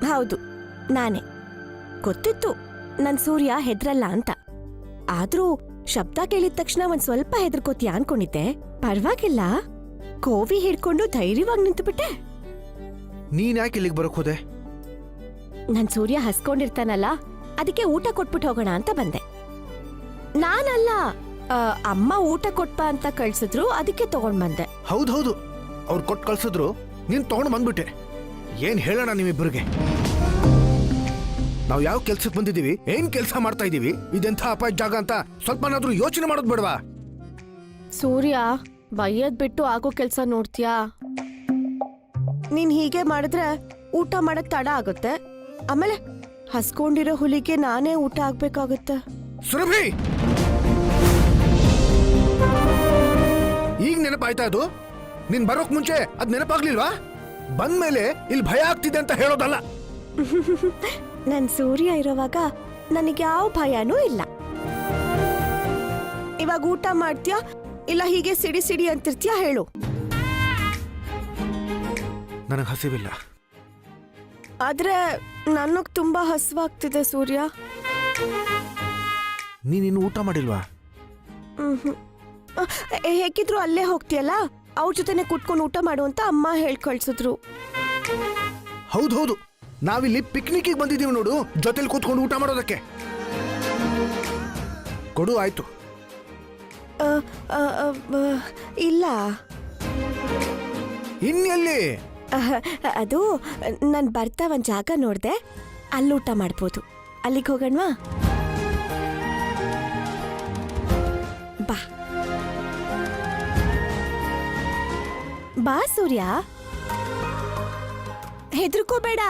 ಹೌದು, ನಾನೇ. ಗೊತ್ತಿತ್ತು ನನ್ ಸೂರ್ಯ ಹೆದ್ರಲ್ಲ ಅಂತ. ಆದ್ರೂ ಶಬ್ದ ಕೇಳಿದ ತಕ್ಷಣ ಒಂದ್ ಸ್ವಲ್ಪ ಹೆದರ್ಕೋತೀಯ ಅನ್ಕೊಂಡಿದ್ದೆ. ಪರವಾಗಿಲ್ಲ, ಕೋವಿ ಹಿಡ್ಕೊಂಡು ಧೈರ್ಯವಾಗಿ ನಿಂತುಬಿಟ್ಟೆ. ನೀನ್ ಯಾಕೆ ಇಲ್ಲಿಗೆ ಬರೋಕ್ ಹೋದೆ? ನನ್ ಸೂರ್ಯ ಹಸ್ಕೊಂಡಿರ್ತಾನಲ್ಲ, ಅದಕ್ಕೆ ಊಟ ಕೊಟ್ಬಿಟ್ಟು ಹೋಗೋಣ ಅಂತ ಬಂದೆ. ನಾನಲ್ಲ, ಅಮ್ಮ ಊಟ ಕೊಟ್ಪ ಅಂತ ಕಳ್ಸಿದ್ರು, ಅದಕ್ಕೆ ತಗೊಂಡ್ ಬಂದೆ. ಹೌದೌದು, ಅವ್ರು ಕೊಟ್ಟು ಕಳ್ಸಿದ್ರು, ನೀನ್ ತಗೊಂಡು ಬಂದ್ಬಿಟ್ಟೆ. ಏನ್ ಹೇಳೋಣ ನಿಮ್ಮಿಬ್ಬರಿಗೆ? ನಾವು ಯಾವ ಕೆಲ್ಸಕ್ಕೆ ಬಂದಿದೀವಿ, ಏನ್ ಕೆಲ್ಸ ಮಾಡ್ತಾ ಇದೀವಿ, ಇದೆಂಥ ಅಪಾಯ ಜಾಗ ಅಂತ ಸ್ವಲ್ಪನಾದ್ರೂ ಯೋಚನೆ ಮಾಡೋದ್ ಬೇಡವಾ? ಸೂರ್ಯ, ಬೈಯದ್ ಬಿಟ್ಟು ಆಗೋ ಕೆಲ್ಸ ನೋಡ್ತೀಯಾ? ನೀನ್ ಹೀಗೆ ಮಾಡಿದ್ರೆ ಊಟ ಮಾಡಕ್ ತಡ ಆಗುತ್ತೆ. ಆಮೇಲೆ ಹಸ್ಕೊಂಡಿರೋ ಹುಲಿಗೆ ನಾನೇ ಊಟ ಆಗ್ಬೇಕಾಗುತ್ತೆ. ಸುರಭಿ, ಈಗ ನೆನಪಾಯ್ತಾ ಅದು? ನೀನ್ ಬರೋಕ್ ಮುಂಚೆ ಅದ್ ನೆನಪಾಗ್ಲಿಲ್ವಾ? ಬಂದ್ಮೇಲೆ ಇಲ್ಲಿ ಭಯ ಆಗ್ತಿದೆ ಅಂತ ಹೇಳೋದಲ್ಲ. ನನ್ ಸೂರ್ಯ ಇರೋವಾಗ ನನಗೆ ಯಾವ ಭಯನೂ ಇಲ್ಲ. ಇವಾಗ ಊಟ ಮಾಡ್ತೀಯಾ ಇಲ್ಲ ಹೀಗೆ ಸಿಡಿ ಸಿಡಿ ಅಂತಿರ್ತೀಯಾ ಹೇಳು? ನನಗ್ ಹಸಿವಿಲ್ಲ. ಆದ್ರೆ ನನಗ್ ತುಂಬಾ ಹಸಿವಾಗ್ತಿದೆ ಸೂರ್ಯ. ನೀನಿನ್ನು ಊಟ ಮಾಡಿಲ್ವಾ? ಹೇಗಿದ್ರು ಅಲ್ಲೇ ಹೋಗ್ತೀಯಲ್ಲ, ಅವ್ರ ಜೊತೆನೆ ಕುಟ್ಕೊಂಡು ಊಟ ಮಾಡು ಅಂತ ಅಮ್ಮ ಹೇಳ್ ಕಳ್ಸಿದ್ರು. ಹೌದೌದು, ನಾವಿಲ್ಲಿ ಪಿಕ್ನಿಕ್ಗೆ ಬಂದಿದ್ದೀವಿ ನೋಡು, ಜೊತೆಲಿ ಕೂತ್ಕೊಂಡು ಊಟ ಮಾಡೋದಕ್ಕೆ. ಕೊಡು, ಆಯ್ತು. ಇಲ್ಲ, ಇನ್ನೆಲ್ಲಿ? ಅದು ನನ್ ಬರ್ತಾ ಒಂದ್ ಜಾಗ ನೋಡ್ದೆ, ಅಲ್ಲಿ ಊಟ ಮಾಡ್ಬೋದು. ಅಲ್ಲಿಗೆ ಹೋಗಣ್ವಾ? ಬಾ ಬಾ ಸೂರ್ಯ, ಹೆದರ್ಕೋಬೇಡ.